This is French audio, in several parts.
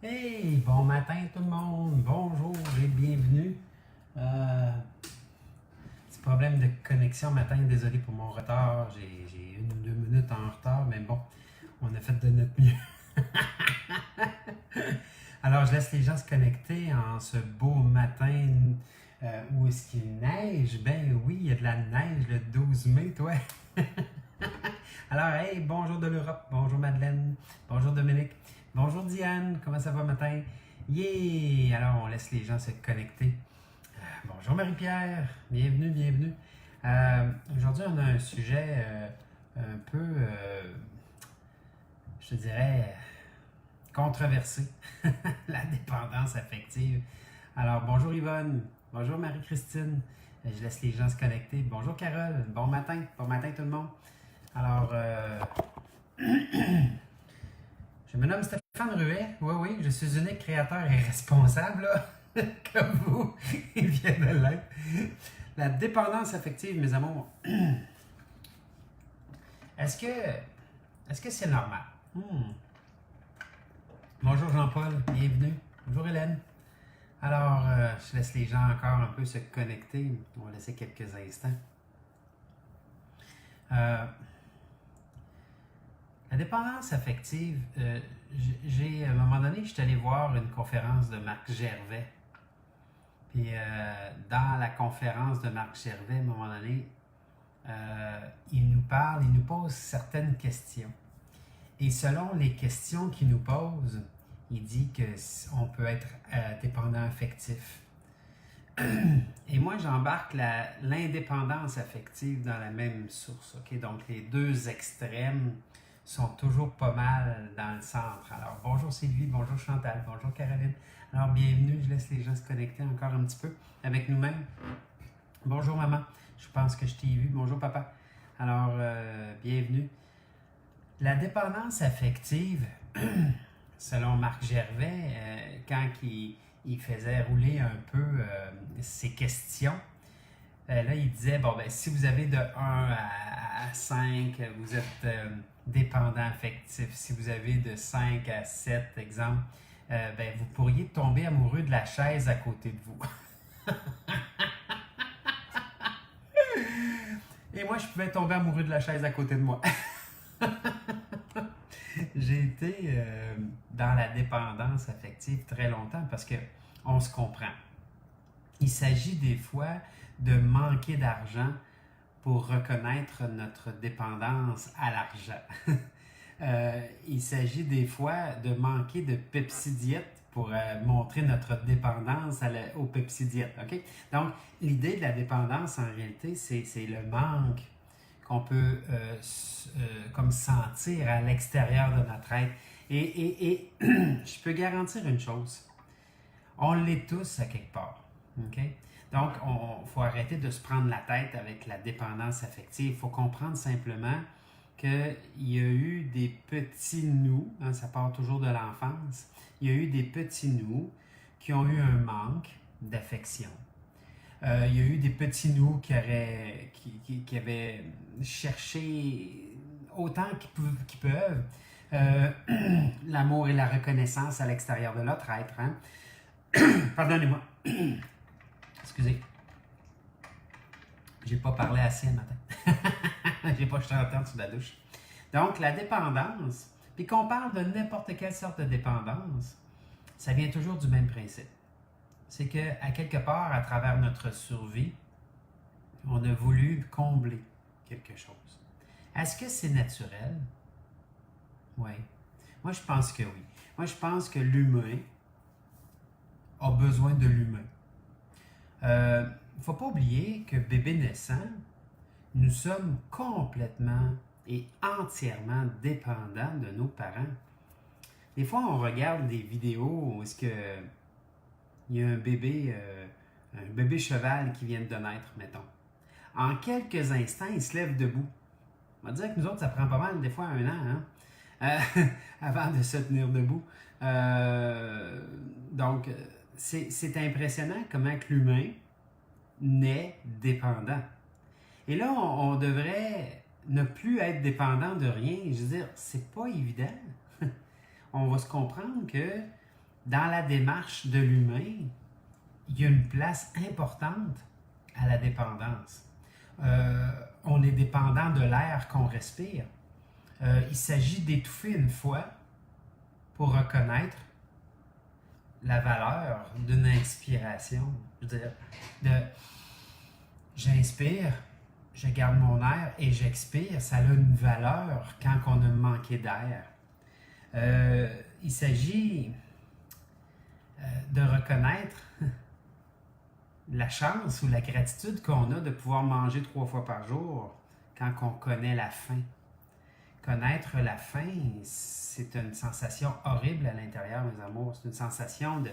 Hey, bon matin tout le monde, bonjour et bienvenue. Petit problème de connexion matin, désolé pour mon retard, j'ai 1 ou 2 minutes en retard, mais bon, on a fait de notre mieux. Alors je laisse les gens se connecter en ce beau matin où est-ce qu'il neige? Ben oui, il y a de la neige le 12 mai, toi. Alors, hey, bonjour de l'Europe, bonjour Madeleine, bonjour Dominique, bonjour Diane, comment ça va matin? Yeah! Alors, on laisse les gens se connecter. Bonjour Marie-Pierre, bienvenue, bienvenue. Aujourd'hui, on a un sujet un peu, je dirais, controversé, la dépendance affective. Alors, bonjour Yvonne, bonjour Marie-Christine, je laisse les gens se connecter. Bonjour Carole, bon matin tout le monde. Alors, je me nomme Stéphane Ruet. Oui, oui, je suis unique créateur et responsable, là, comme vous, il vient de l'être. La dépendance affective, mes amours, est-ce que c'est normal? Bonjour Jean-Paul, bienvenue. Bonjour Hélène. Alors, je laisse les gens encore un peu se connecter. On va laisser quelques instants. La dépendance affective, à un moment donné, je suis allé voir une conférence de Marc Gervais. Puis dans la conférence de Marc Gervais, à un moment donné, il nous pose certaines questions. Et selon les questions qu'il nous pose, il dit qu'on peut être dépendant affectif. Et moi, j'embarque l'indépendance affective dans la même source. Okay? Donc, les deux extrêmes sont toujours pas mal dans le centre. Alors, bonjour Sylvie, bonjour Chantal, bonjour Caroline. Alors, bienvenue, je laisse les gens se connecter encore un petit peu avec nous-mêmes. Bonjour maman, je pense que je t'ai vu. Bonjour papa. Alors, bienvenue. La dépendance affective, selon Marc Gervais, quand il faisait rouler un peu ses questions, là, il disait, bon, ben, si vous avez de 1 à 5, vous êtes dépendant affectif. Si vous avez de 5 à 7, exemple, ben, vous pourriez tomber amoureux de la chaise à côté de vous. Et moi, je pouvais tomber amoureux de la chaise à côté de moi. J'ai été dans la dépendance affective très longtemps parce que on se comprend. Il s'agit des fois de manquer d'argent pour reconnaître notre dépendance à l'argent. Il s'agit des fois de manquer de Pepsi Diète pour montrer notre dépendance au Pepsi Diète. Okay? Donc, l'idée de la dépendance, en réalité, c'est le manque qu'on peut comme sentir à l'extérieur de notre être. Et je peux garantir une chose, on l'est tous à quelque part. Okay? Donc, il faut arrêter de se prendre la tête avec la dépendance affective. Il faut comprendre simplement qu'il y a eu des petits nous, hein, ça part toujours de l'enfance, il y a eu des petits nous qui ont eu un manque d'affection. Il y a eu des petits nous qui avaient cherché autant qu'ils peuvent l'amour et la reconnaissance à l'extérieur de notre être. Hein? Pardonnez-moi. Excusez. J'ai pas parlé assez ce matin. J'ai pas jeté en temps sous la douche. Donc, la dépendance, puis qu'on parle de n'importe quelle sorte de dépendance, ça vient toujours du même principe. C'est qu'à quelque part, à travers notre survie, on a voulu combler quelque chose. Est-ce que c'est naturel? Oui. Moi, je pense que oui. Moi, je pense que l'humain a besoin de l'humain. Il ne faut pas oublier que bébé naissant, nous sommes complètement et entièrement dépendants de nos parents. Des fois, on regarde des vidéos où est-ce que il y a un bébé cheval qui vient de naître, mettons. En quelques instants, il se lève debout. On va dire que nous autres, ça prend pas mal, des fois 1 an, hein, avant de se tenir debout. Donc, c'est impressionnant comment que l'humain naît dépendant. Et là, on devrait ne plus être dépendant de rien. Je veux dire, c'est pas évident. On va se comprendre que dans la démarche de l'humain, il y a une place importante à la dépendance. On est dépendant de l'air qu'on respire. Il s'agit d'étouffer une fois pour reconnaître la valeur d'une inspiration. Je veux dire, j'inspire, je garde mon air et j'expire, ça a une valeur quand on a manqué d'air. Il s'agit de reconnaître la chance ou la gratitude qu'on a de pouvoir manger 3 fois par jour quand on connaît la faim. Connaître la faim, c'est une sensation horrible à l'intérieur, mes amours. C'est une sensation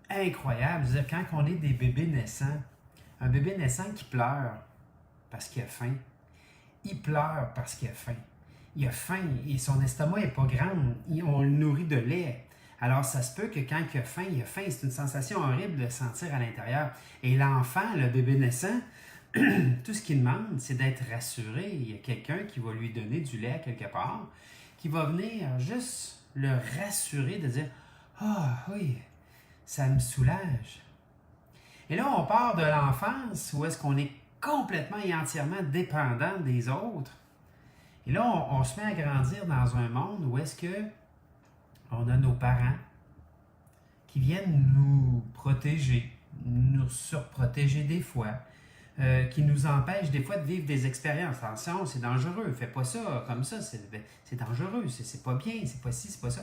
incroyable. Je veux dire, quand on est des bébés naissants, un bébé naissant qui pleure parce qu'il a faim, il pleure parce qu'il a faim. Il a faim et son estomac n'est pas grand. On le nourrit de lait. Alors, ça se peut que quand il a faim, il a faim. C'est une sensation horrible de sentir à l'intérieur. Et l'enfant, le bébé naissant, tout ce qu'il demande, c'est d'être rassuré. Il y a quelqu'un qui va lui donner du lait quelque part, qui va venir juste le rassurer, de dire « Ah oui, ça me soulage. » Et là, on part de l'enfance où est-ce qu'on est complètement et entièrement dépendant des autres. Et là, on se met à grandir dans un monde où est-ce que on a nos parents qui viennent nous protéger, nous surprotéger des fois, qui nous empêchent des fois de vivre des expériences. Attention, c'est dangereux, fais pas ça comme ça, c'est dangereux, c'est pas bien, c'est pas ci, c'est pas ça.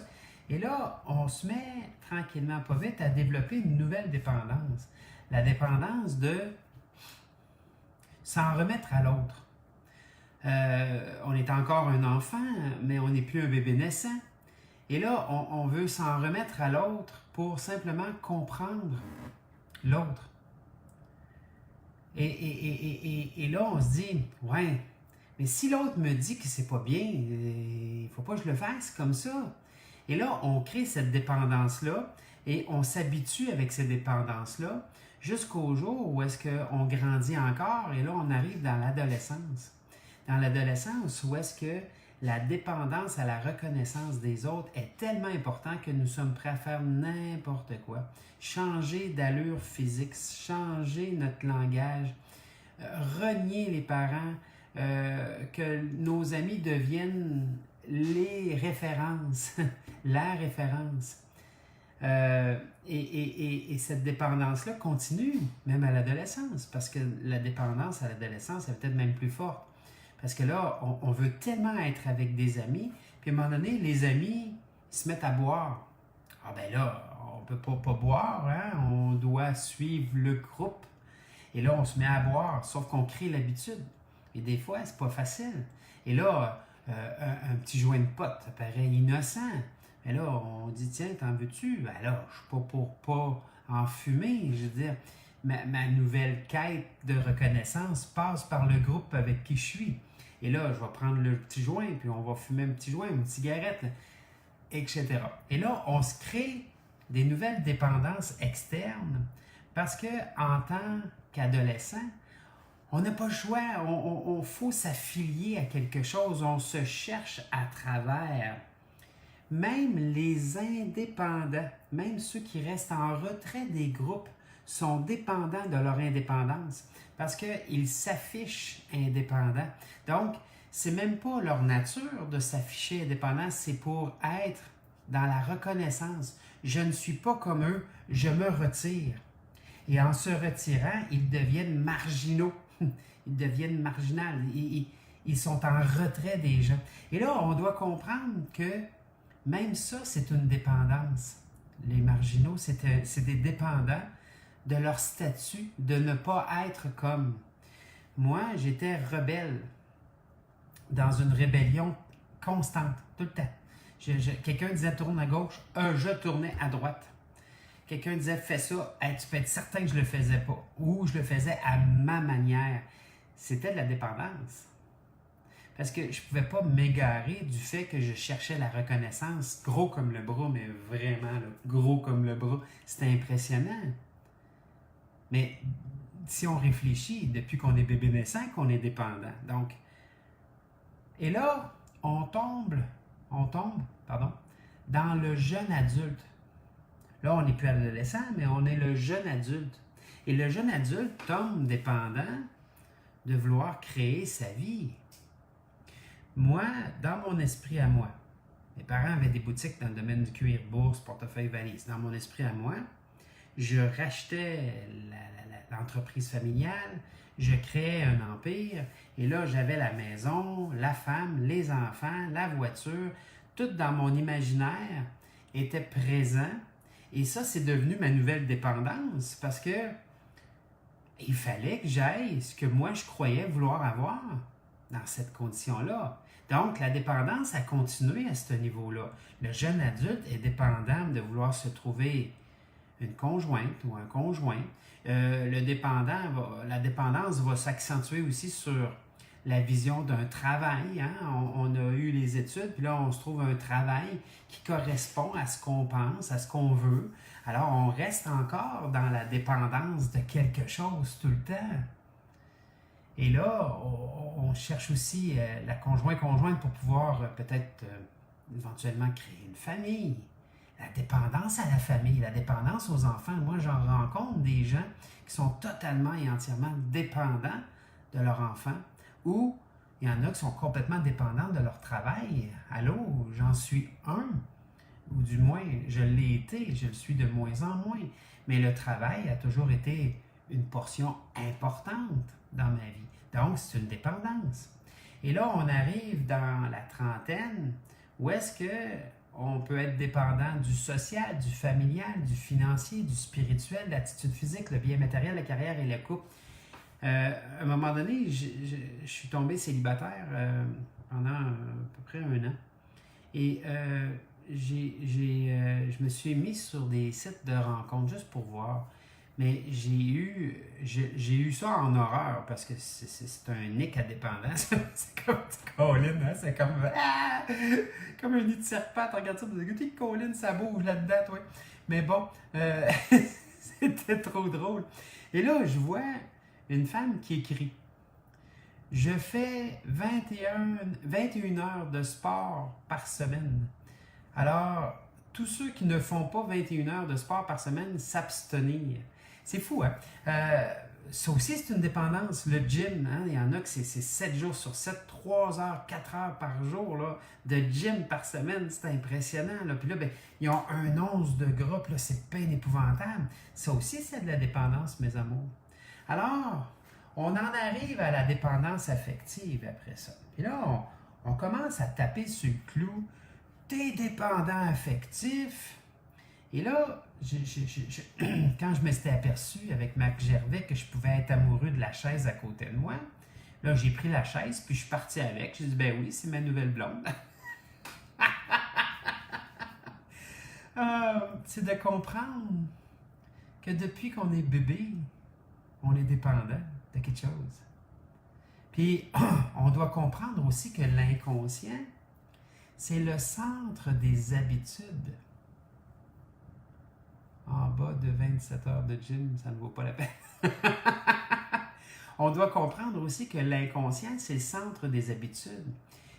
Et là, on se met tranquillement, pas vite, à développer une nouvelle dépendance. La dépendance de s'en remettre à l'autre. On est encore un enfant, mais on n'est plus un bébé naissant. Et là, on veut s'en remettre à l'autre pour simplement comprendre l'autre. Et là, on se dit, ouais, mais si l'autre me dit que c'est pas bien, il faut pas que je le fasse comme ça. Et là, on crée cette dépendance-là et on s'habitue avec ces dépendances-là jusqu'au jour où est-ce qu'on grandit encore et là, on arrive dans l'adolescence. Dans l'adolescence, où est-ce que la dépendance à la reconnaissance des autres est tellement importante que nous sommes prêts à faire n'importe quoi. Changer d'allure physique, changer notre langage, renier les parents, que nos amis deviennent les références, la référence. Et cette dépendance-là continue même à l'adolescence, parce que la dépendance à l'adolescence est peut-être même plus forte. Parce que là, on veut tellement être avec des amis, puis à un moment donné, les amis se mettent à boire. Ah ben là, on ne peut pas boire, hein? On doit suivre le groupe. Et là, on se met à boire, sauf qu'on crée l'habitude. Et des fois, c'est pas facile. Et là, un petit joint de pote, ça paraît innocent. Mais là, on dit, tiens, t'en veux-tu? Ben là, je suis pas pour pas en fumer. Je veux dire, ma nouvelle quête de reconnaissance passe par le groupe avec qui je suis. Et là, je vais prendre le petit joint, puis on va fumer un petit joint, une cigarette, etc. Et là, on se crée des nouvelles dépendances externes parce qu'en tant qu'adolescent, on n'a pas le choix, on faut s'affilier à quelque chose, on se cherche à travers. Même les indépendants, même ceux qui restent en retrait des groupes, sont dépendants de leur indépendance parce qu'ils s'affichent indépendants. Donc, c'est même pas leur nature de s'afficher indépendants, c'est pour être dans la reconnaissance. Je ne suis pas comme eux, je me retire. Et en se retirant, ils deviennent marginaux, ils deviennent marginaux, ils sont en retrait des gens. Et là, on doit comprendre que même ça, c'est une dépendance. Les marginaux, c'est des dépendants de leur statut, de ne pas être comme. Moi, j'étais rebelle, dans une rébellion constante, tout le temps. Quelqu'un disait tourne à gauche, je tournais à droite. Quelqu'un disait fais ça, tu peux être certain que je le faisais pas, ou je le faisais à ma manière. C'était de la dépendance. Parce que je ne pouvais pas m'égarer du fait que je cherchais la reconnaissance, gros comme le bras, mais vraiment là, gros comme le bras. C'était impressionnant. Mais si on réfléchit, depuis qu'on est bébé naissant, qu'on est dépendant. Donc, et là, on tombe, dans le jeune adulte. Là, on n'est plus adolescent, mais on est le jeune adulte. Et le jeune adulte tombe dépendant de vouloir créer sa vie. Moi, dans mon esprit à moi, mes parents avaient des boutiques dans le domaine du cuir, bourse, portefeuille, valise. Dans mon esprit à moi, je rachetais l'entreprise familiale, je créais un empire, et là, j'avais la maison, la femme, les enfants, la voiture, tout dans mon imaginaire était présent. Et ça, c'est devenu ma nouvelle dépendance parce que il fallait que j'aille ce que moi, je croyais vouloir avoir dans cette condition-là. Donc, la dépendance a continué à ce niveau-là. Le jeune adulte est dépendant de vouloir se trouver une conjointe ou un conjoint. La dépendance va s'accentuer aussi sur la vision d'un travail. Hein? On a eu les études, puis là, on se trouve un travail qui correspond à ce qu'on pense, à ce qu'on veut. Alors, on reste encore dans la dépendance de quelque chose tout le temps. Et là, on cherche aussi la conjointe pour pouvoir peut-être éventuellement créer une famille. La dépendance à la famille, la dépendance aux enfants. Moi, j'en rencontre des gens qui sont totalement et entièrement dépendants de leur enfant, ou il y en a qui sont complètement dépendants de leur travail. Allô, j'en suis un, ou du moins, je l'ai été, je le suis de moins en moins. Mais le travail a toujours été une portion importante dans ma vie. Donc, c'est une dépendance. Et là, on arrive dans la trentaine, où est-ce que on peut être dépendant du social, du familial, du financier, du spirituel, de l'attitude physique, le bien matériel, la carrière et le couple. À un moment donné, je suis tombé célibataire pendant à peu près 1 an. Et je me suis mis sur des sites de rencontres juste pour voir. Mais j'ai eu ça en horreur parce que c'est un nick à dépendance. C'est comme Colin, hein? C'est comme un nid de serpent. Tu regardes ça, tu dis, Colin, ça bouge là-dedans, toi. Mais bon, c'était trop drôle. Et là, je vois une femme qui écrit: je fais 21 heures de sport par semaine. Alors, tous ceux qui ne font pas 21 heures de sport par semaine, s'abstenir. C'est fou, hein? Ça aussi, c'est une dépendance. Le gym, hein? Il y en a que c'est 7 jours sur 7, 3 heures, 4 heures par jour là, de gym par semaine. C'est impressionnant. Là. Puis là, ben, ils ont un once de gras, puis là, c'est peine épouvantable. Ça aussi, c'est de la dépendance, mes amours. Alors, on en arrive à la dépendance affective après ça. Puis là, on commence à taper sur le clou. T'es dépendant affectif. Et là, quand je me suis aperçu avec Marc Gervais que je pouvais être amoureux de la chaise à côté de moi, là, j'ai pris la chaise puis je suis parti avec. J'ai dit, ben oui, c'est ma nouvelle blonde. C'est de comprendre que depuis qu'on est bébé, on est dépendant de quelque chose. Puis, on doit comprendre aussi que l'inconscient, c'est le centre des habitudes. En bas de 27 heures de gym, ça ne vaut pas la peine. On doit comprendre aussi que l'inconscient, c'est le centre des habitudes.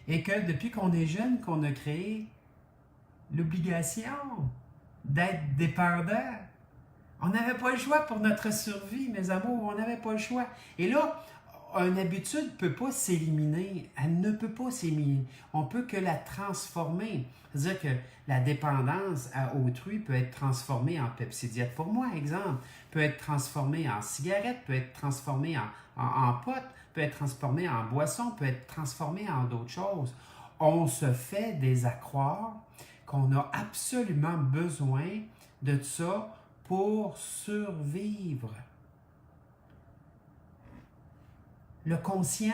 Et que depuis qu'on est jeune, qu'on a créé l'obligation d'être dépendant. On n'avait pas le choix pour notre survie, mes amours. On n'avait pas le choix. Et là, une habitude ne peut pas s'éliminer. Elle ne peut pas s'éliminer. On ne peut que la transformer. C'est-à-dire que la dépendance à autrui peut être transformée en Pepsi Diète pour moi, exemple. Peut être transformée en cigarette, peut être transformée en pote, peut être transformée en boisson, peut être transformée en d'autres choses. On se fait des accroire qu'on a absolument besoin de ça pour survivre. Le conscient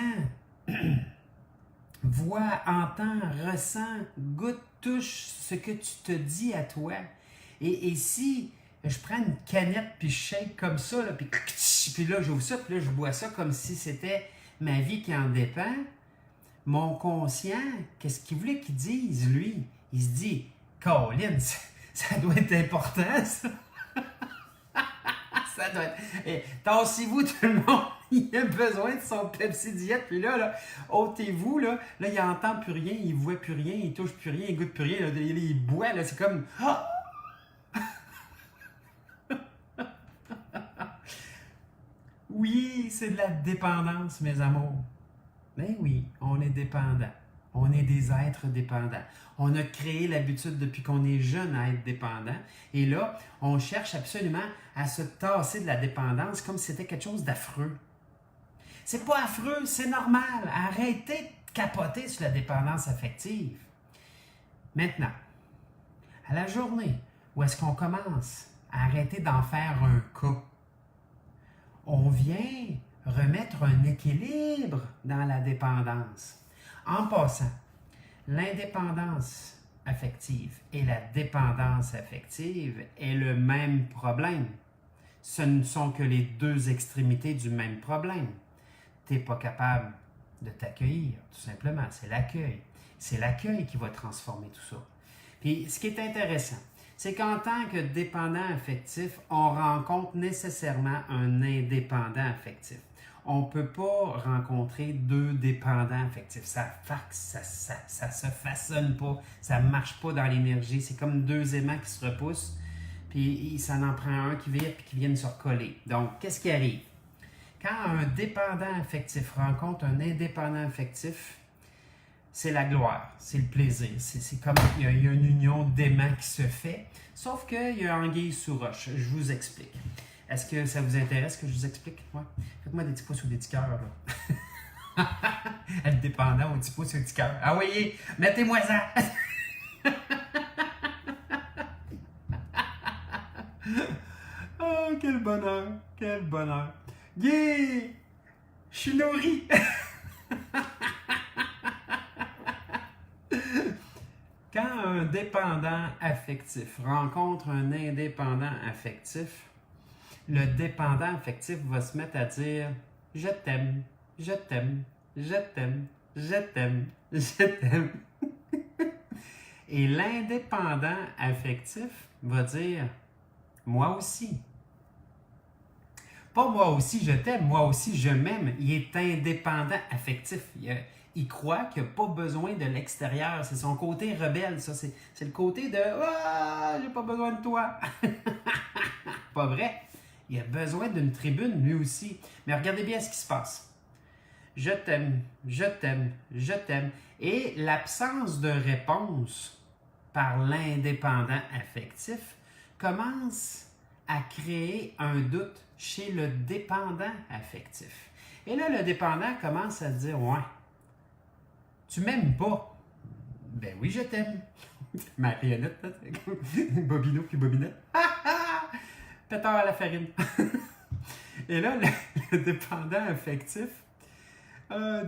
voit, entend, ressent, goûte, touche ce que tu te dis à toi. Et si je prends une canette puis je shake comme ça, là, puis là j'ouvre ça, puis là je bois ça comme si c'était ma vie qui en dépend, mon conscient, qu'est-ce qu'il voulait qu'il dise, lui? Il se dit, Colin, ça doit être important, ça. Ça doit être... Tassez-vous tout le monde, il a besoin de son Pepsi Diète, puis là, ôtez-vous, là, il n'entend plus rien, il ne voit plus rien, il touche plus rien, il goûte plus rien, là, il boit, là, c'est comme... Oui, c'est de la dépendance, mes amours. Ben oui, on est dépendant. On est des êtres dépendants. On a créé l'habitude depuis qu'on est jeune à être dépendant. Et là, on cherche absolument à se tasser de la dépendance comme si c'était quelque chose d'affreux. C'est pas affreux, c'est normal. Arrêtez de capoter sur la dépendance affective. Maintenant, à la journée où est-ce qu'on commence à arrêter d'en faire un cas, on vient remettre un équilibre dans la dépendance. En passant, l'indépendance affective et la dépendance affective est le même problème. Ce ne sont que les deux extrémités du même problème. Tu n'es pas capable de t'accueillir, tout simplement. C'est l'accueil. C'est l'accueil qui va transformer tout ça. Puis, ce qui est intéressant, c'est qu'en tant que dépendant affectif, on rencontre nécessairement un indépendant affectif. On ne peut pas rencontrer deux dépendants affectifs. Ça se façonne pas. Ça ne marche pas dans l'énergie. C'est comme deux aimants qui se repoussent, puis ça en prend un qui vire puis qui viennent se recoller. Donc, qu'est-ce qui arrive? Quand un dépendant affectif rencontre un indépendant affectif, c'est la gloire, c'est le plaisir. C'est comme il y a une union d'aimants qui se fait, sauf qu'il y a anguille sous roche. Je vous explique. Est-ce que ça vous intéresse que je vous explique? Ouais. Faites-moi des petits pouces ou des petits cœurs, là. Être dépendant, un petit pouce ou un petit cœur. Ah oui, mettez-moi ça! Oh, quel bonheur! Quel bonheur! Yeah! Je suis nourri! Quand un dépendant affectif rencontre un indépendant affectif, le dépendant affectif va se mettre à dire « Je t'aime, je t'aime, je t'aime, je t'aime, je t'aime. » Et l'indépendant affectif va dire « Moi aussi. » Pas moi aussi je t'aime, moi aussi je m'aime. Il est indépendant affectif. Il croit qu'il n'a pas besoin de l'extérieur. C'est son côté rebelle, ça. C'est le côté de ah, j'ai pas besoin de toi. Pas vrai. Il a besoin d'une tribune, lui aussi. Mais regardez bien ce qui se passe. Je t'aime, je t'aime, je t'aime. Et l'absence de réponse par l'indépendant affectif commence à créer un doute chez le dépendant affectif. Et là, le dépendant commence à dire « Ouais, tu m'aimes pas. » Ben oui, je t'aime. Marionnette, Bobino puis Bobinette. Pétard à la farine. Et là, le dépendant affectif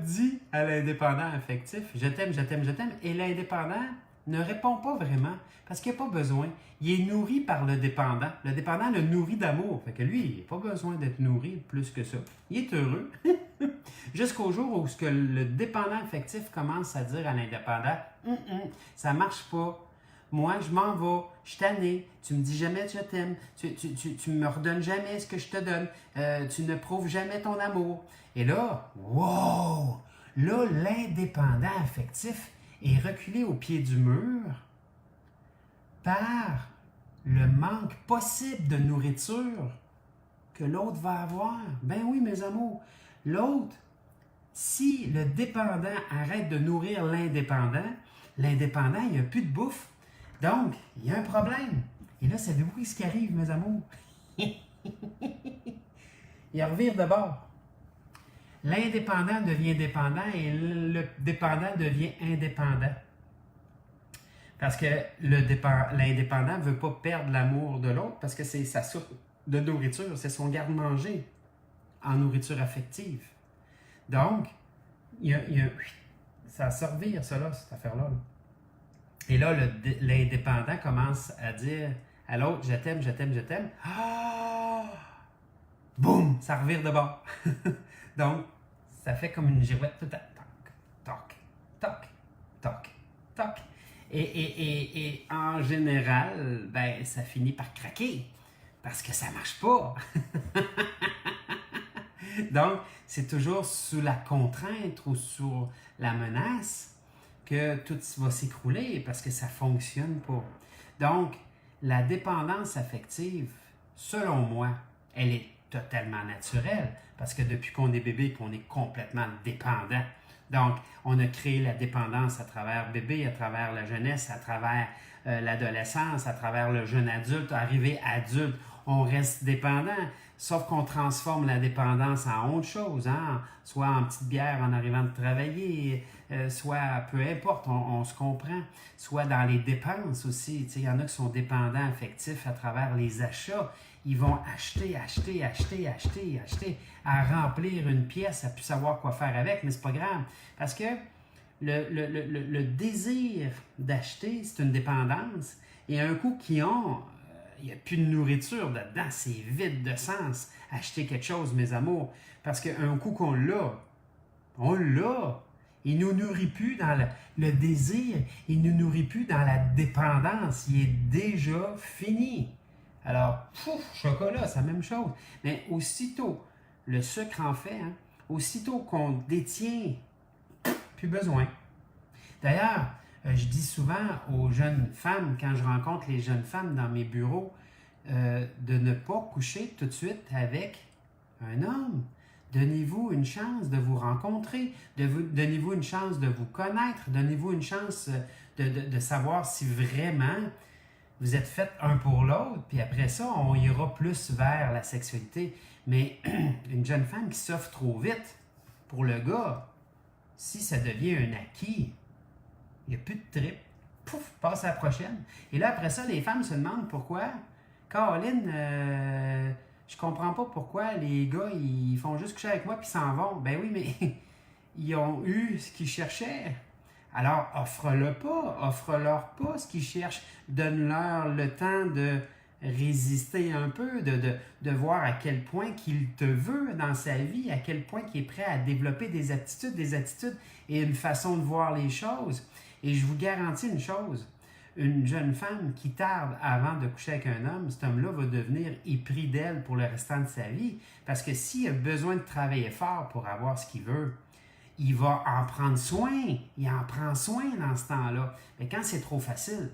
dit à l'indépendant affectif « Je t'aime, je t'aime, je t'aime. » Et l'indépendant ne répond pas vraiment parce qu'il n'a pas besoin. Il est nourri par le dépendant. Le dépendant le nourrit d'amour. Fait que lui, il n'a pas besoin d'être nourri plus que ça. Il est heureux. Jusqu'au jour où le dépendant affectif commence à dire à l'indépendant ça marche pas. Moi, je m'en vais. Je suis tanné. Tu me dis jamais que je t'aime. Tu me redonnes jamais ce que je te donne. Tu ne prouves jamais ton amour. Et là, wow! Là, l'indépendant affectif est reculé au pied du mur par le manque possible de nourriture que l'autre va avoir. Ben oui, mes amours. L'autre, si le dépendant arrête de nourrir l'indépendant, l'indépendant, il n'y a plus de bouffe. Donc, il y a un problème. Et là, savez-vous ce qui arrive, mes amours? Il revire de bord. L'indépendant devient dépendant et le dépendant devient indépendant. Parce que l'indépendant ne veut pas perdre l'amour de l'autre parce que c'est sa source de nourriture, c'est son garde-manger en nourriture affective. Donc, ça va servir, ça, là, cette affaire-là. Et là, l'indépendant commence à dire à l'autre, je t'aime, je t'aime, je t'aime. Ah! Boum! Ça revire de bord. Donc, ça fait comme une girouette tout le temps. Toc, toc, toc, toc. Et en général, ben, ça finit par craquer parce que ça ne marche pas. Donc, c'est toujours sous la contrainte ou sous la menace que tout va s'écrouler parce que ça ne fonctionne pas. Donc, la dépendance affective, selon moi, elle est totalement naturel, parce que depuis qu'on est bébé, qu'on est complètement dépendant. Donc, on a créé la dépendance à travers bébé, à travers la jeunesse, à travers l'adolescence, à travers le jeune adulte, arrivé adulte, on reste dépendant, sauf qu'on transforme la dépendance en autre chose, hein? Soit en petite bière en arrivant de travailler, soit peu importe, on se comprend, soit dans les dépenses aussi. Il y en a qui sont dépendants affectifs à travers les achats. Ils vont acheter, à remplir une pièce, à plus savoir quoi faire avec, mais c'est pas grave, parce que le désir d'acheter, c'est une dépendance, et un coup qu'ils ont, il n'y a plus de nourriture dedans, c'est vide de sens. Acheter quelque chose, mes amours, parce qu'un coup qu'on l'a, on l'a. Il ne nous nourrit plus dans le désir, il ne nous nourrit plus dans la dépendance, il est déjà fini. Alors, chocolat, c'est la même chose. Mais aussitôt, le sucre en fait, hein, aussitôt qu'on détient, plus besoin. D'ailleurs, je dis souvent aux jeunes femmes, quand je rencontre les jeunes femmes dans mes bureaux, de ne pas coucher tout de suite avec un homme. Donnez-vous une chance de vous rencontrer, donnez-vous une chance de vous connaître, donnez-vous une chance de savoir si vraiment vous êtes fait un pour l'autre, puis après ça, on ira plus vers la sexualité. Mais une jeune femme qui s'offre trop vite pour le gars, si ça devient un acquis, il n'y a plus de trip. Pouf, passe à la prochaine. Et là, après ça, les femmes se demandent pourquoi. Caroline, je comprends pas pourquoi les gars, ils font juste coucher avec moi puis s'en vont. Ben oui, mais ils ont eu ce qu'ils cherchaient. Alors, offre-leur pas ce qu'ils cherchent. Donne-leur le temps de résister un peu, de voir à quel point qu'il te veut dans sa vie, à quel point qu'il est prêt à développer des attitudes et une façon de voir les choses. Et je vous garantis une chose, une jeune femme qui tarde avant de coucher avec un homme, cet homme-là va devenir épris d'elle pour le restant de sa vie. Parce que s'il a besoin de travailler fort pour avoir ce qu'il veut, il va en prendre soin. Il en prend soin dans ce temps-là. Mais quand c'est trop facile,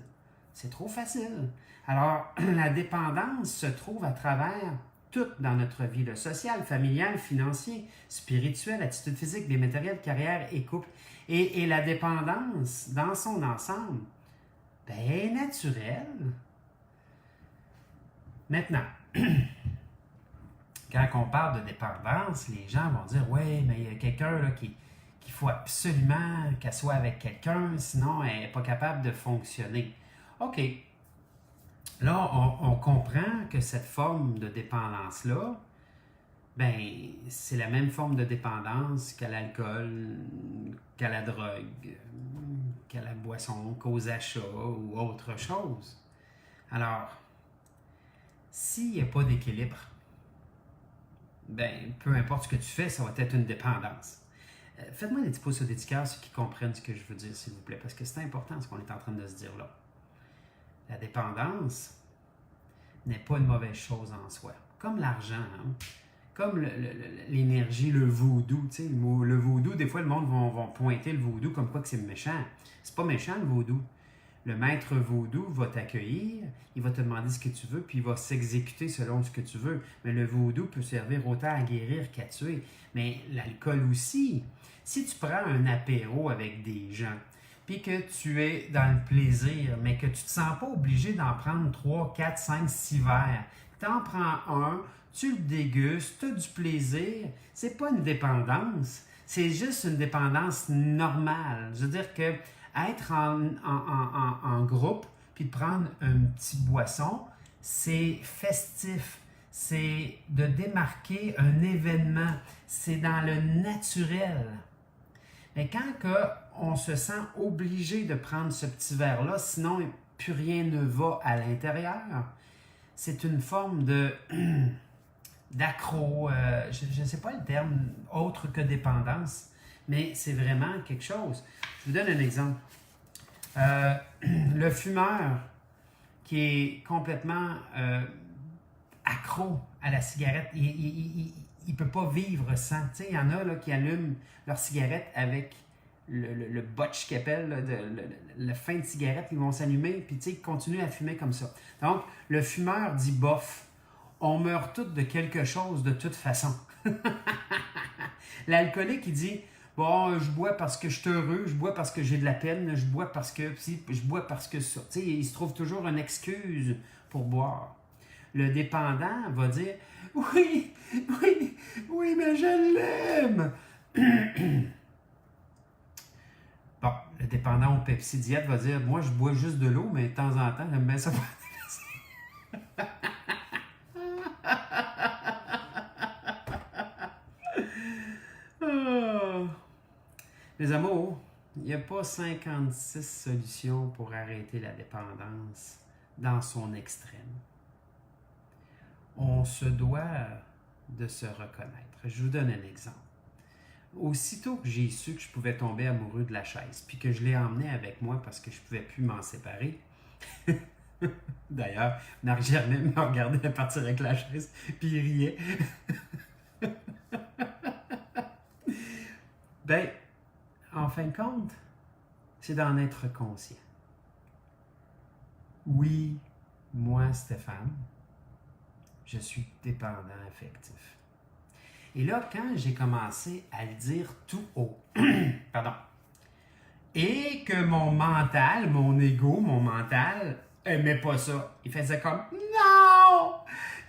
c'est trop facile. Alors, la dépendance se trouve à travers tout dans notre vie, le social, familial, financier, spirituel, attitude physique, bien matériel, carrière et couple. Et la dépendance, dans son ensemble, bien naturelle. Maintenant, quand on parle de dépendance, les gens vont dire « Ouais, mais il y a quelqu'un là, qu'il faut absolument qu'elle soit avec quelqu'un, sinon elle n'est pas capable de fonctionner. » OK. Là, on comprend que cette forme de dépendance-là, ben, c'est la même forme de dépendance qu'à l'alcool, qu'à la drogue, qu'à la boisson, qu'aux achats ou autre chose. Alors, s'il n'y a pas d'équilibre, ben, peu importe ce que tu fais, ça va être une dépendance. Faites-moi des petits pouces au dédicace ceux qui comprennent ce que je veux dire, s'il vous plaît, parce que c'est important ce qu'on est en train de se dire là. La dépendance n'est pas une mauvaise chose en soi. Comme l'argent, hein? Comme l'énergie, le vaudou. Tu sais, le vaudou, des fois, le monde va pointer le vaudou comme quoi que c'est méchant. C'est pas méchant, le vaudou. Le maître vaudou va t'accueillir, il va te demander ce que tu veux, puis il va s'exécuter selon ce que tu veux. Mais le vaudou peut servir autant à guérir qu'à tuer. Mais l'alcool aussi. Si tu prends un apéro avec des gens, puis que tu es dans le plaisir, mais que tu ne te sens pas obligé d'en prendre 3, 4, 5, 6 verres, tu en prends un, tu le dégustes, tu as du plaisir, c'est pas une dépendance, c'est juste une dépendance normale. Je veux dire que être en groupe, puis de prendre une petite boisson, c'est festif, c'est de démarquer un événement, c'est dans le naturel. Mais quand on se sent obligé de prendre ce petit verre-là, sinon plus rien ne va à l'intérieur, c'est une forme d'accro, je ne sais pas le terme, autre que dépendance, mais c'est vraiment quelque chose. Je vous donne un exemple. Le fumeur qui est complètement accro à la cigarette, il ne peut pas vivre sans. Tu sais, il y en a là, qui allument leur cigarette avec le botch qu'ils appellent, le fin de cigarette, ils vont s'allumer, puis tu sais, ils continuent à fumer comme ça. Donc, le fumeur dit bof. On meurt tous de quelque chose de toute façon. L'alcoolique, il dit, bon, je bois parce que je suis heureux, je bois parce que j'ai de la peine, je bois parce que je bois parce que ça. Tu sais, il se trouve toujours une excuse pour boire. Le dépendant va dire, oui, oui, oui, mais je l'aime. Bon, le dépendant au Pepsi Diète va dire, moi, je bois juste de l'eau, mais de temps en temps, j'aime bien ça. Les amours, il n'y a pas 56 solutions pour arrêter la dépendance dans son extrême. On se doit de se reconnaître. Je vous donne un exemple. Aussitôt que j'ai su que je pouvais tomber amoureux de la chaise, puis que je l'ai emmené avec moi parce que je ne pouvais plus m'en séparer, d'ailleurs, Marc Germain me regardait partir avec la chaise, puis il riait. Ben, en fin de compte, c'est d'en être conscient. Oui, moi, Stéphane, je suis dépendant affectif. Et là, quand j'ai commencé à le dire tout haut, pardon, et que mon mental, mon ego, mon mental, aimait pas ça, il faisait comme « Non!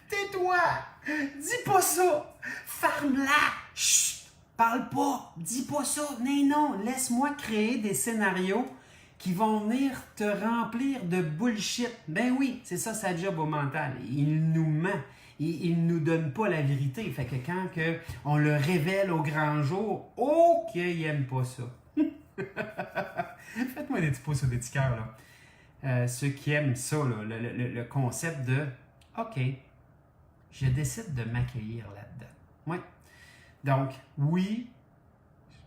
Tais-toi! Dis pas ça! Ferme-la! Chut! Parle pas! Dis pas ça! Non! Laisse-moi créer des scénarios qui vont venir te remplir de bullshit. » Ben oui, c'est ça sa job au mental. Il nous ment. Il ne nous donne pas la vérité. Fait que quand on le révèle au grand jour, oh qu'il n'aime pas ça. Faites-moi des petits pouces ou des petits cœurs, là. Ceux qui aiment ça, là, le concept de « OK, je décide de m'accueillir là-dedans. » Ouais. Donc, oui,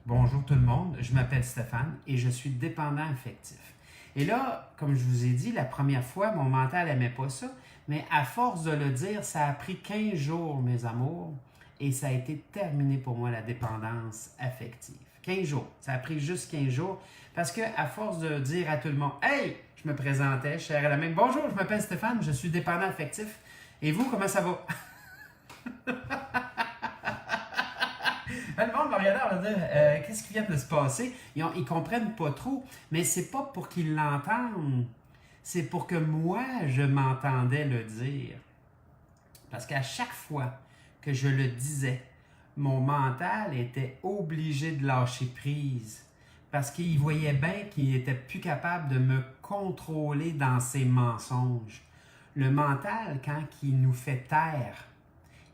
bonjour tout le monde, je m'appelle Stéphane et je suis dépendant affectif. Et là, comme je vous ai dit, la première fois, mon mental n'aimait pas ça, mais à force de le dire, ça a pris 15 jours, mes amours, et ça a été terminé pour moi, la dépendance affective. 15 jours. Ça a pris juste 15 jours parce que à force de dire à tout le monde « Hey! » Je me présentais, je serrais la main. « Bonjour, je m'appelle Stéphane, je suis dépendant affectif. Et vous, comment ça va? » Le monde me regarde et va dire qu'est-ce qui vient de se passer? Ils comprennent pas trop, mais c'est pas pour qu'ils l'entendent. C'est pour que moi, je m'entendais le dire. Parce qu'à chaque fois que je le disais, mon mental était obligé de lâcher prise. Parce qu'il voyait bien qu'il n'était plus capable de me contrôler dans ses mensonges. Le mental, quand il nous fait taire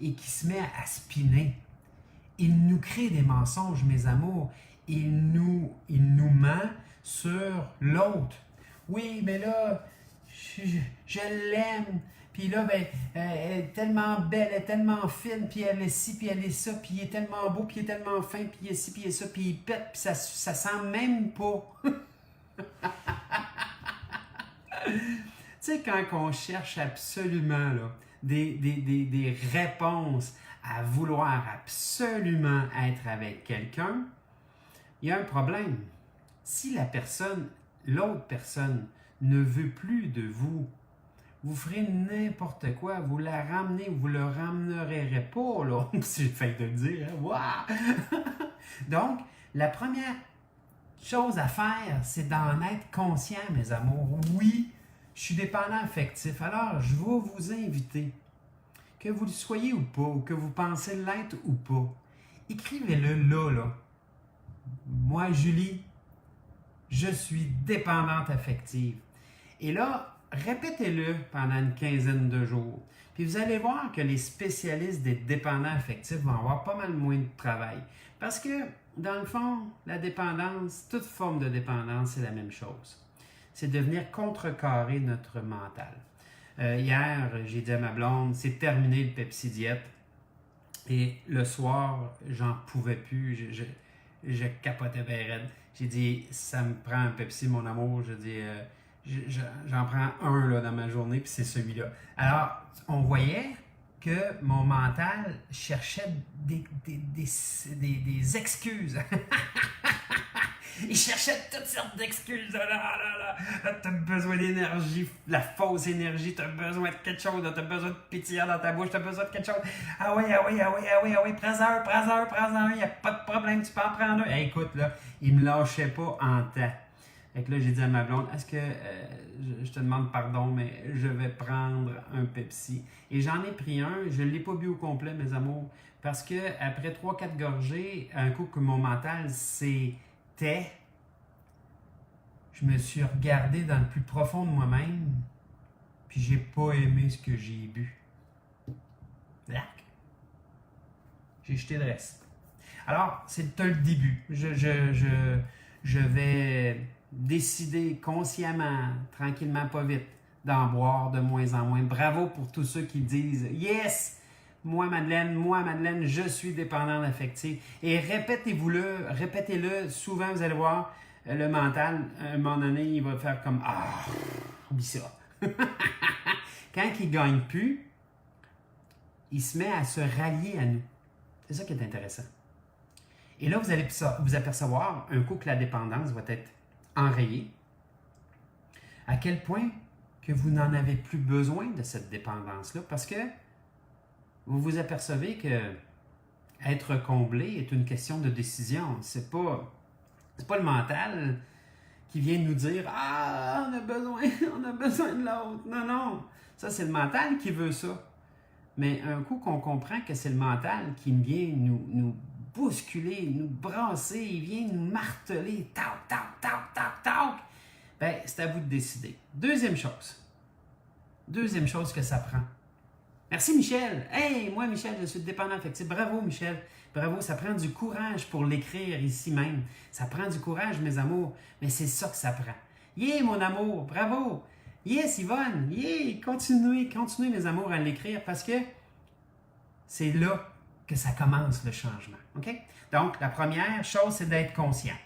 et qu'il se met à spinner, il nous crée des mensonges, mes amours. Il nous ment sur l'autre. Oui, mais là, je l'aime. Puis là, ben, elle est tellement belle, elle est tellement fine, puis elle est ci, puis elle est ça, puis il est tellement beau, puis il est tellement fin, puis il est ci, puis il est ça, puis il pète, puis ça sent même pas. Tu sais, quand on cherche absolument là, des réponses à vouloir absolument être avec quelqu'un, il y a un problème. Si l'autre personne ne veut plus de vous, vous ferez n'importe quoi, vous la ramenez, vous le ramènerez pas, là, si j'ai fait de le dire, hein? Wow! Donc, la première chose à faire, c'est d'en être conscient, mes amours. Oui, je suis dépendant affectif, alors je vais vous inviter, que vous le soyez ou pas, ou que vous pensez l'être ou pas, écrivez-le là. Moi, Julie, je suis dépendante affective. Et là, répétez-le pendant une quinzaine de jours. Puis vous allez voir que les spécialistes des dépendants affectifs vont avoir pas mal moins de travail. Parce que, dans le fond, la dépendance, toute forme de dépendance, c'est la même chose. C'est de venir contrecarrer notre mental. Hier, j'ai dit à ma blonde, c'est terminé le Pepsi Diète. Et le soir, j'en pouvais plus. Je capotais bien raide. J'ai dit, ça me prend un Pepsi, mon amour. Je dis, j'en prends un là, dans ma journée, puis c'est celui-là. Alors, on voyait que mon mental cherchait des excuses. Il cherchait toutes sortes d'excuses. T'as besoin d'énergie, la fausse énergie, t'as besoin de quelque chose, t'as besoin de pétillant dans ta bouche, t'as besoin de quelque chose. Ah oui, prends-en, il n'y a pas de problème, tu peux en prendre un. Hey, écoute, là, il me lâchait pas en temps. Fait que là, j'ai dit à ma blonde, est-ce que je te demande pardon, mais je vais prendre un Pepsi. Et j'en ai pris un, je ne l'ai pas bu au complet, mes amours, parce que après 3-4 gorgées, un coup que mon mental s'était, je me suis regardé dans le plus profond de moi-même, puis j'ai pas aimé ce que j'ai bu. J'ai jeté le reste. Alors, c'est le début. Je vais décider consciemment, tranquillement, pas vite, d'en boire de moins en moins. Bravo pour tous ceux qui disent « Yes! Moi, Madeleine, je suis dépendante affective. » Et répétez-le souvent, vous allez voir, le mental, à un moment donné, il va faire comme « Ah, oublie ça. » Quand il ne gagne plus, il se met à se rallier à nous. C'est ça qui est intéressant. Et là, vous allez vous apercevoir, un coup que la dépendance va être enrayée, à quel point que vous n'en avez plus besoin de cette dépendance-là, parce que vous vous apercevez que être comblé est une question de décision. C'est pas le mental qui vient nous dire « Ah, on a besoin de l'autre. » Non. Ça, c'est le mental qui veut ça. Mais un coup qu'on comprend que c'est le mental qui vient nous bousculer, nous brasser, il vient nous marteler, tac, ben, c'est à vous de décider. Deuxième chose que ça prend. Merci Michel. Hey, moi Michel, je suis dépendant affectif. Bravo Michel. Bravo, ça prend du courage pour l'écrire ici même. Ça prend du courage, mes amours. Mais c'est ça que ça prend. Yeah, mon amour, bravo. Yes, Yvonne. Yeah, continuez, mes amours, à l'écrire parce que c'est là que ça commence le changement. OK? Donc, la première chose, c'est d'être conscient.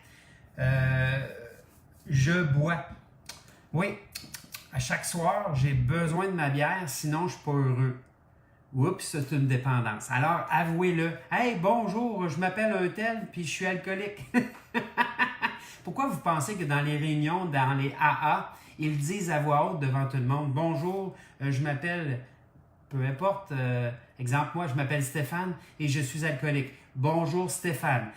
Je bois. Oui, à chaque soir, j'ai besoin de ma bière, sinon je ne suis pas heureux. Oups, c'est une dépendance. Alors, avouez-le. Hey, bonjour, je m'appelle un tel, puis je suis alcoolique. Pourquoi vous pensez que dans les réunions, dans les AA, ils disent à voix haute devant tout le monde, bonjour, je m'appelle, peu importe, exemple, moi, je m'appelle Stéphane et je suis alcoolique. Bonjour Stéphane.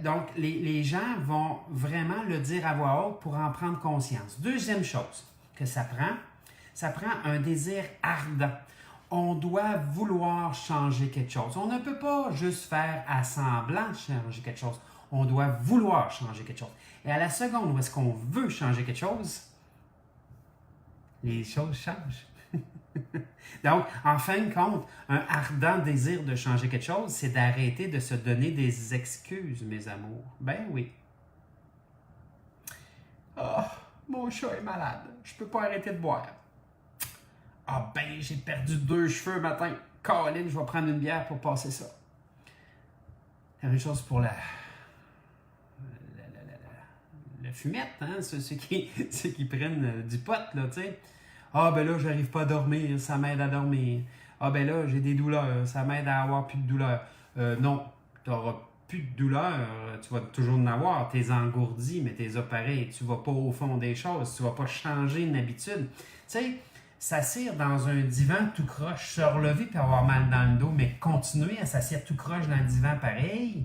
Donc, les gens vont vraiment le dire à voix haute pour en prendre conscience. Deuxième chose que ça prend un désir ardent. On doit vouloir changer quelque chose. On ne peut pas juste faire à semblant de changer quelque chose. On doit vouloir changer quelque chose. Et à la seconde où est-ce qu'on veut changer quelque chose, les choses changent. Donc, en fin de compte, un ardent désir de changer quelque chose, c'est d'arrêter de se donner des excuses, mes amours. Ben oui. Oh, mon chat est malade. Je peux pas arrêter de boire. Ah ben, j'ai perdu 2 cheveux matin. Colin, je vais prendre une bière pour passer ça. La même chose pour la fumette, hein? Ceux qui prennent du pot, là, tu sais. Ah ben là, j'arrive pas à dormir, ça m'aide à dormir. Ah ben là, j'ai des douleurs, ça m'aide à avoir plus de douleurs. Non, tu n'auras plus de douleurs, tu vas toujours en avoir. Tu es engourdi, mais tu es pareil. Tu vas pas au fond des choses, tu vas pas changer une habitude. Tu sais, s'assire dans un divan tout croche, se relever puis avoir mal dans le dos, mais continuer à s'assire tout croche dans le divan pareil,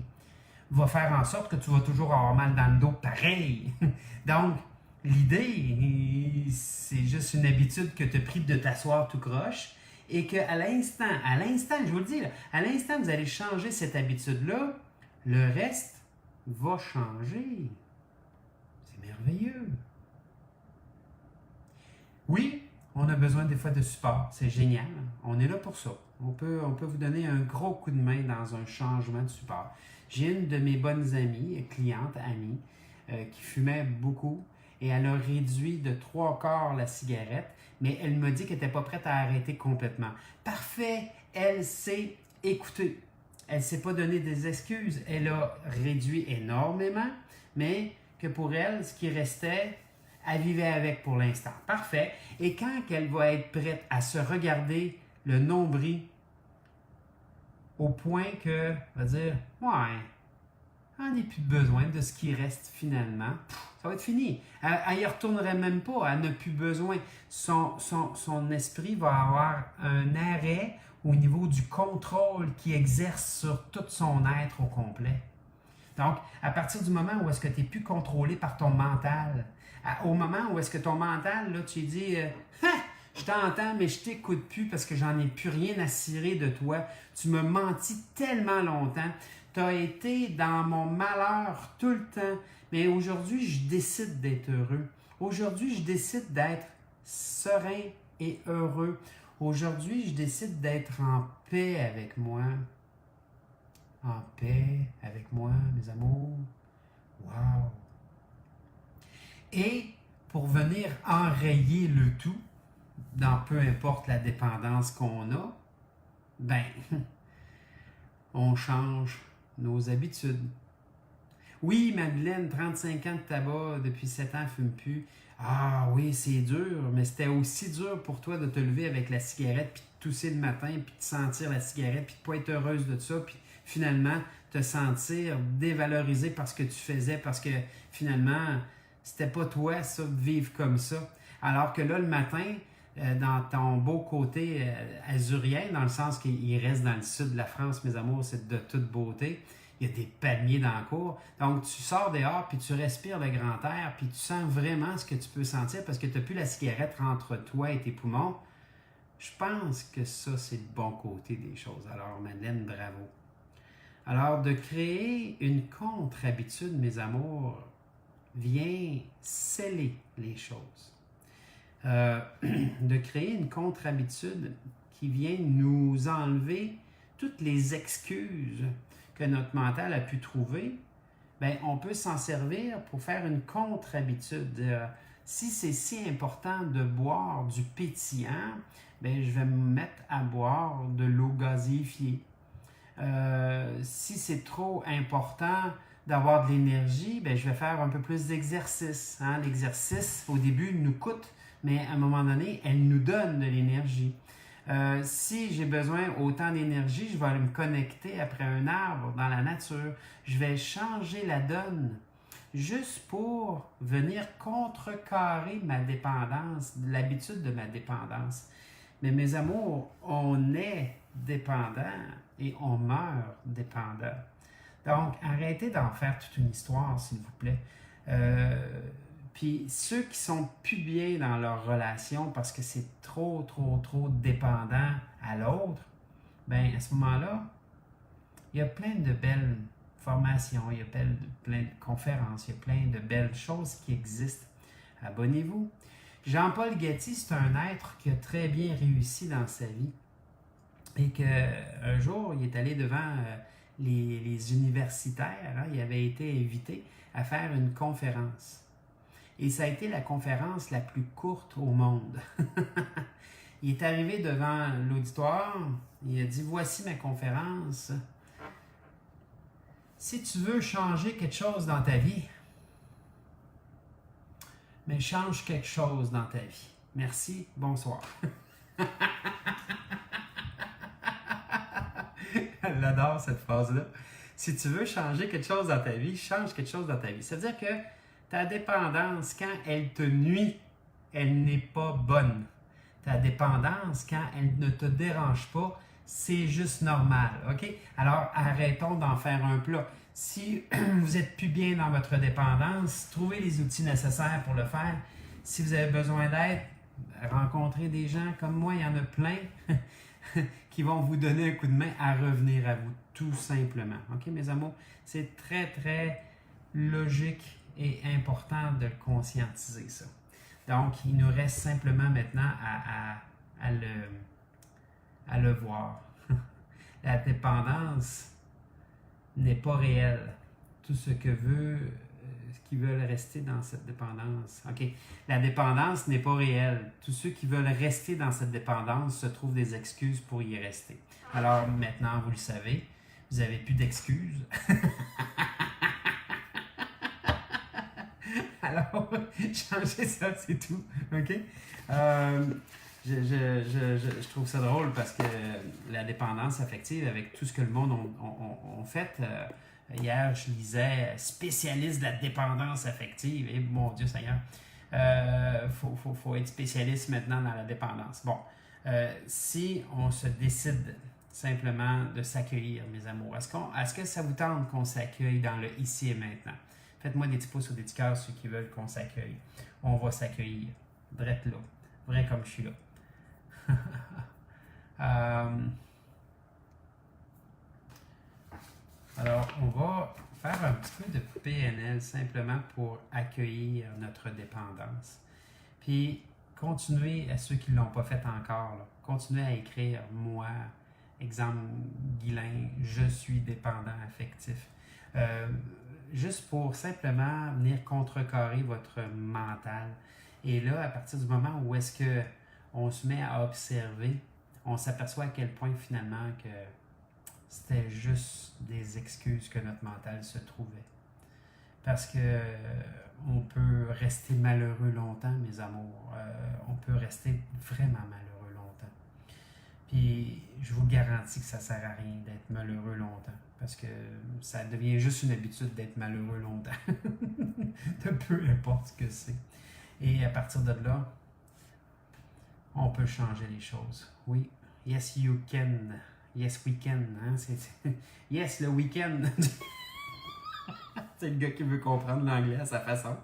va faire en sorte que tu vas toujours avoir mal dans le dos pareil. Donc, l'idée, c'est juste une habitude que tu as pris de t'asseoir tout croche et qu'à l'instant, je vous le dis, là, à l'instant vous allez changer cette habitude-là, le reste va changer. C'est merveilleux. Oui, on a besoin des fois de support. C'est génial. On est là pour ça. On peut vous donner un gros coup de main dans un changement de support. J'ai une de mes bonnes amies, cliente, amie, qui fumait beaucoup et elle a réduit de 3/4 la cigarette, mais elle me dit qu'elle n'était pas prête à arrêter complètement. Parfait, elle s'est écoutée. Elle ne s'est pas donné des excuses. Elle a réduit énormément, mais que pour elle, ce qui restait, elle vivait avec pour l'instant. Parfait. Et quand elle va être prête à se regarder le nombril au point que, va dire, ouais, elle n'a plus besoin de ce qui reste finalement. Ça va être fini. Elle n'y retournerait même pas. Elle n'a plus besoin. Son esprit va avoir un arrêt au niveau du contrôle qu'il exerce sur tout son être au complet. Donc, à partir du moment où est-ce que tu n'es plus contrôlé par ton mental, au moment où est-ce que ton mental, là, tu dis je t'entends, mais je t'écoute plus parce que j'en ai plus rien à cirer de toi. Tu m'as menti tellement longtemps. Tu as été dans mon malheur tout le temps. Mais aujourd'hui, je décide d'être heureux. Aujourd'hui, je décide d'être serein et heureux. Aujourd'hui, je décide d'être en paix avec moi. En paix avec moi, mes amours. Wow! Et pour venir enrayer le tout, dans peu importe la dépendance qu'on a, ben, on change nos habitudes. Oui, Madeleine, 35 ans de tabac, depuis 7 ans, elle ne fume plus. Ah oui, c'est dur, mais c'était aussi dur pour toi de te lever avec la cigarette, puis de tousser le matin, puis de sentir la cigarette, puis de ne pas être heureuse de ça, puis finalement te sentir dévalorisé par ce que tu faisais, parce que finalement, c'était pas toi, ça, de vivre comme ça. Alors que là, le matin, dans ton beau côté azurien, dans le sens qu'il reste dans le sud de la France, mes amours, c'est de toute beauté. Il y a des palmiers dans la cour. Donc, tu sors dehors, puis tu respires le grand air, puis tu sens vraiment ce que tu peux sentir parce que tu n'as plus la cigarette entre toi et tes poumons. Je pense que ça, c'est le bon côté des choses. Alors, Madeleine, bravo. Alors, de créer une contre-habitude, mes amours, vient sceller les choses. De créer une contre-habitude qui vient nous enlever toutes les excuses que notre mental a pu trouver, bien, on peut s'en servir pour faire une contre-habitude. Si c'est si important de boire du pétillant, bien, je vais me mettre à boire de l'eau gazéifiée. Si c'est trop important d'avoir de l'énergie, bien, je vais faire un peu plus d'exercice. Hein? L'exercice, au début, nous coûte, mais à un moment donné, elle nous donne de l'énergie. Si j'ai besoin autant d'énergie, je vais aller me connecter après un arbre dans la nature. Je vais changer la donne juste pour venir contrecarrer ma dépendance, l'habitude de ma dépendance. Mais mes amours, on est dépendant et on meurt dépendant. Donc, arrêtez d'en faire toute une histoire, s'il vous plaît. Puis ceux qui sont plus bien dans leur relation parce que c'est trop dépendant à l'autre, bien, à ce moment-là, il y a plein de belles formations, il y a plein de conférences, il y a plein de belles choses qui existent. Abonnez-vous. Jean-Paul Gatti, c'est un être qui a très bien réussi dans sa vie et qu'un jour, il est allé devant les universitaires, hein, il avait été invité à faire une conférence. Et ça a été la conférence la plus courte au monde. Il est arrivé devant l'auditoire, il a dit « Voici ma conférence. Si tu veux changer quelque chose dans ta vie, mais change quelque chose dans ta vie. Merci, bonsoir. » Elle adore cette phrase-là. Si tu veux changer quelque chose dans ta vie, change quelque chose dans ta vie. Ça veut dire que ta dépendance, quand elle te nuit, elle n'est pas bonne. Ta dépendance, quand elle ne te dérange pas, c'est juste normal. OK? Alors, arrêtons d'en faire un plat. Si vous êtes plus bien dans votre dépendance, trouvez les outils nécessaires pour le faire. Si vous avez besoin d'aide, rencontrez des gens comme moi, il y en a plein qui vont vous donner un coup de main à revenir à vous, tout simplement. OK, mes amours? C'est très logique et important de le conscientiser, ça. Donc, il nous reste simplement maintenant à le voir. La dépendance n'est pas réelle. Tout ce qui veulent rester dans cette dépendance. OK. La dépendance n'est pas réelle. Tous ceux qui veulent rester dans cette dépendance se trouvent des excuses pour y rester. Alors, maintenant, vous le savez, vous n'avez plus d'excuses. Alors, changez ça, c'est tout. OK? Je trouve ça drôle parce que la dépendance affective, avec tout ce que le monde ont fait, Hier, je lisais spécialiste de la dépendance affective. Et mon Dieu Seigneur, faut être spécialiste maintenant dans la dépendance. Bon, si on se décide simplement de s'accueillir, mes amours, est-ce que ça vous tente qu'on s'accueille dans le ici et maintenant? Faites-moi des petits pouces ou des petits cœurs, ceux qui veulent qu'on s'accueille. On va s'accueillir. Drette là. Vrai comme je suis là. Alors, on va faire un petit peu de PNL simplement pour accueillir notre dépendance. Puis, continuez à ceux qui ne l'ont pas fait encore. Là, continuez à écrire « Moi », exemple Guylain, « Je suis dépendant affectif ». Juste pour simplement venir contrecarrer votre mental. Et là, à partir du moment où est-ce qu'on se met à observer, on s'aperçoit à quel point finalement que c'était juste des excuses que notre mental se trouvait. Parce que on peut rester malheureux longtemps, mes amours. On peut rester vraiment malheureux longtemps. Puis je vous garantis que ça ne sert à rien d'être malheureux longtemps. Parce que ça devient juste une habitude d'être malheureux longtemps. De peu importe ce que c'est. Et à partir de là, on peut changer les choses. Oui, yes you can. Yes we can. Hein? Yes le week-end. C'est le gars qui veut comprendre l'anglais à sa façon.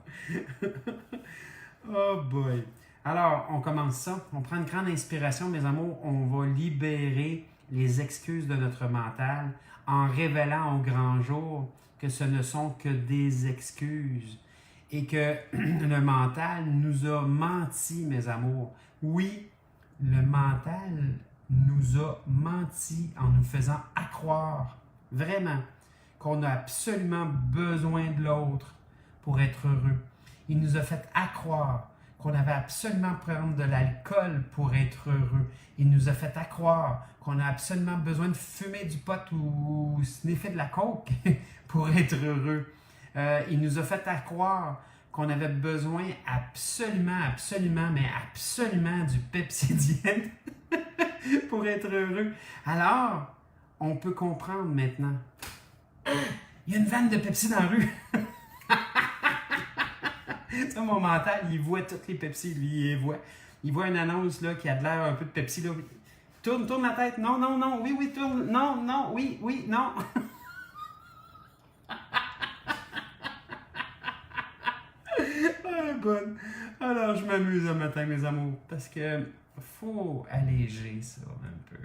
Oh boy. Alors, on commence ça. On prend une grande inspiration, mes amours. On va libérer les excuses de notre mental en révélant au grand jour que ce ne sont que des excuses et que le mental nous a menti, mes amours. Oui, le mental nous a menti en nous faisant accroire, vraiment, qu'on a absolument besoin de l'autre pour être heureux. Il nous a fait accroire qu'on avait absolument prendre de l'alcool pour être heureux. Il nous a fait accroire qu'on a absolument besoin de fumer du pot ou sniffer de la coke pour être heureux. Il nous a fait accroire qu'on avait besoin absolument, mais absolument du Pepsi Diet pour être heureux. Alors, on peut comprendre maintenant. Il y a une vanne de Pepsi dans la rue. Ça, mon mental, il voit toutes les Pepsi, lui, il les voit. Il voit une annonce là, qui a de l'air un peu de Pepsi. Là. Tourne la tête. Non, oui, tourne. Non, oui, non. Ah, bonne. Alors, je m'amuse un matin, mes amours, parce que faut alléger ça un peu.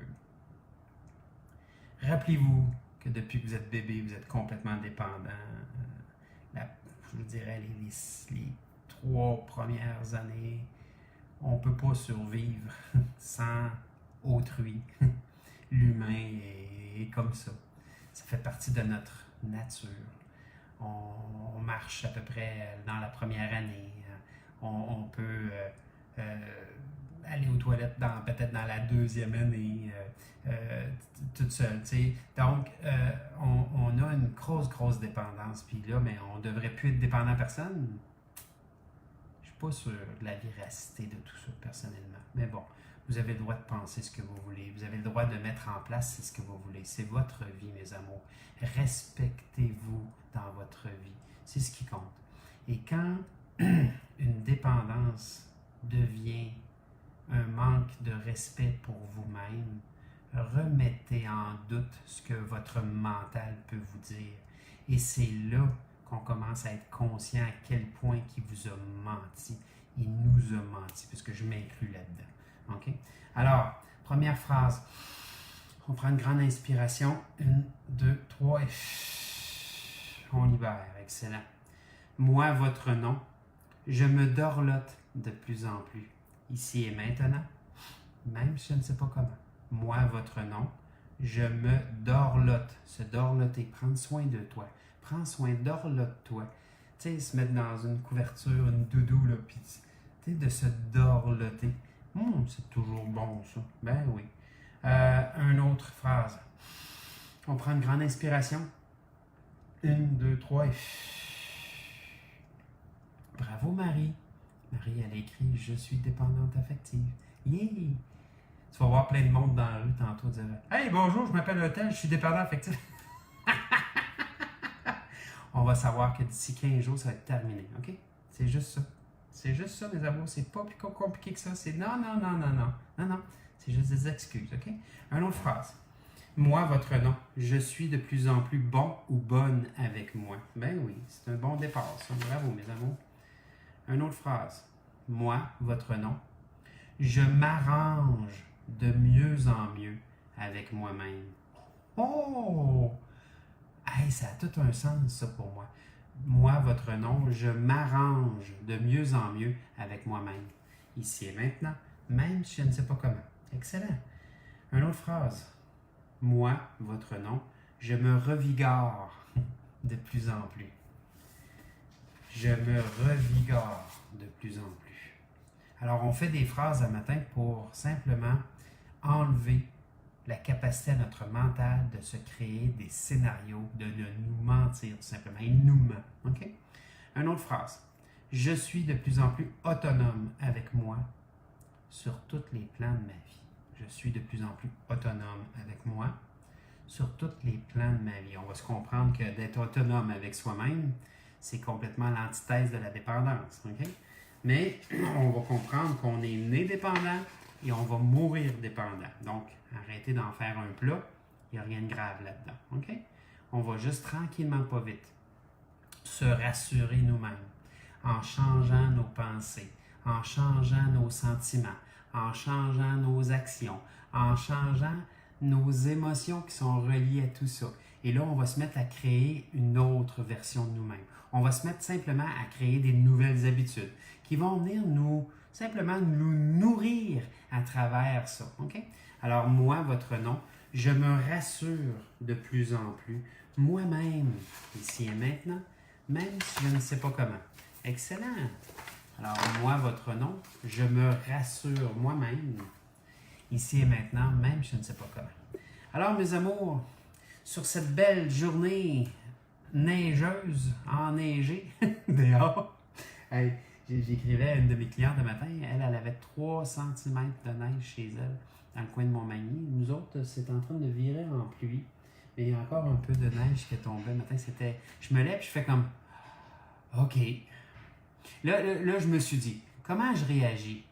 Rappelez-vous que depuis que vous êtes bébé, vous êtes complètement dépendant. Je vous dirais, les 3 premières années, on ne peut pas survivre sans autrui. L'humain est comme ça. Ça fait partie de notre nature. On marche à peu près dans la première année. On peut aller aux toilettes peut-être dans la 2e année, toute seule. T'sais. Donc, on a une grosse dépendance. Puis là, mais on ne devrait plus être dépendant à personne. Je ne suis pas sûr de la véracité de tout ça, personnellement. Mais bon, vous avez le droit de penser ce que vous voulez. Vous avez le droit de mettre en place ce que vous voulez. C'est votre vie, mes amours. Respectez-vous dans votre vie. C'est ce qui compte. Et quand une dépendance devient un manque de respect pour vous-même, remettez en doute ce que votre mental peut vous dire. Et c'est là qu'on commence à être conscient à quel point il vous a menti. Il nous a menti, parce que je m'inclus là-dedans. OK? Alors, première phrase. On prend une grande inspiration. 1, 2, 3 et on libère. Excellent. Moi, votre nom, je me dorlote de plus en plus. Ici et maintenant, même si je ne sais pas comment. Moi, votre nom, je me dorlote. Se dorloter, prendre soin de toi. Prends soin, dorlote-toi. Tu sais, se mettre dans une couverture, une doudou, là, puis tu sais, de se dorloter. C'est toujours bon, ça. Ben oui. Une autre phrase. On prend une grande inspiration. 1, 2, 3 et... Bravo, Marie. Marie, elle a écrit « Je suis dépendante affective ». Yeah! Tu vas voir plein de monde dans la rue tantôt dire « Hey, bonjour, je m'appelle Hôtel, je suis dépendant affectif. » on va savoir que d'ici 15 jours, ça va être terminé. OK? C'est juste ça. C'est juste ça, mes amours. C'est pas plus compliqué que ça. C'est non, non, non, non, non. Non, non. C'est juste des excuses. OK? Une autre phrase. Moi, votre nom. Je suis de plus en plus bon ou bonne avec moi. Ben oui, c'est un bon départ, ça. Bravo, mes amours. Une autre phrase. Moi, votre nom. Je m'arrange de mieux en mieux avec moi-même. Oh! Hey, ça a tout un sens, ça, pour moi. Moi, votre nom, je m'arrange de mieux en mieux avec moi-même. Ici et maintenant, même si je ne sais pas comment. Excellent. Une autre phrase. Moi, votre nom, je me revigore de plus en plus. Je me revigore de plus en plus. Alors, on fait des phrases un matin pour simplement enlever la capacité à notre mental de se créer des scénarios, de nous mentir tout simplement. Il nous ment. OK? Une autre phrase. Je suis de plus en plus autonome avec moi sur tous les plans de ma vie. Je suis de plus en plus autonome avec moi sur tous les plans de ma vie. On va se comprendre que d'être autonome avec soi-même, c'est complètement l'antithèse de la dépendance. OK? Mais on va comprendre qu'on est né dépendant et on va mourir dépendant. Donc, arrêtez d'en faire un plat. Il n'y a rien de grave là-dedans. OK? On va juste tranquillement, pas vite, se rassurer nous-mêmes en changeant nos pensées, en changeant nos sentiments, en changeant nos actions, en changeant nos émotions qui sont reliées à tout ça. Et là, on va se mettre à créer une autre version de nous-mêmes. On va se mettre simplement à créer des nouvelles habitudes qui vont venir simplement nous nourrir à travers ça. OK? Alors, moi, votre nom, je me rassure de plus en plus moi-même, ici et maintenant, même si je ne sais pas comment. Excellent! Alors, moi, votre nom, je me rassure moi-même, ici et maintenant, même si je ne sais pas comment. Alors, mes amours, sur cette belle journée neigeuse, enneigée, dehors, hey, j'écrivais à une de mes clientes de matin, elle avait 3 cm de neige chez elle, dans le coin de Montmagny. Nous autres, c'est en train de virer en pluie, mais il y a encore un peu de neige qui est tombée. Le matin, je me lève et je fais comme, OK. Là, je me suis dit, comment je réagis?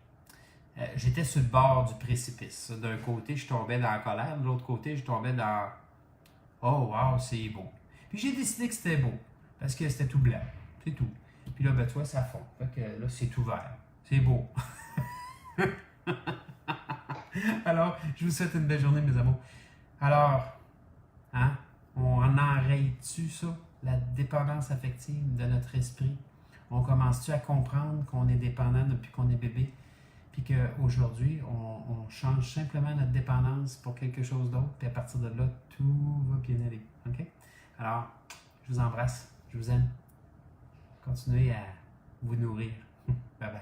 J'étais sur le bord du précipice. D'un côté, je tombais dans la colère, de l'autre côté, je tombais dans oh, wow, c'est beau. Puis j'ai décidé que c'était beau, parce que c'était tout blanc. C'est tout. Puis là, ben, tu vois, ça fond. Fait que là, c'est tout vert. C'est beau. Alors, je vous souhaite une belle journée, mes amours. Alors, hein, on en enraye-tu ça, la dépendance affective de notre esprit? On commence-tu à comprendre qu'on est dépendant depuis qu'on est bébé? Puis qu'aujourd'hui, on change simplement notre dépendance pour quelque chose d'autre, puis à partir de là, tout va bien aller. OK? Alors, je vous embrasse, je vous aime. Continuez à vous nourrir. Bye bye.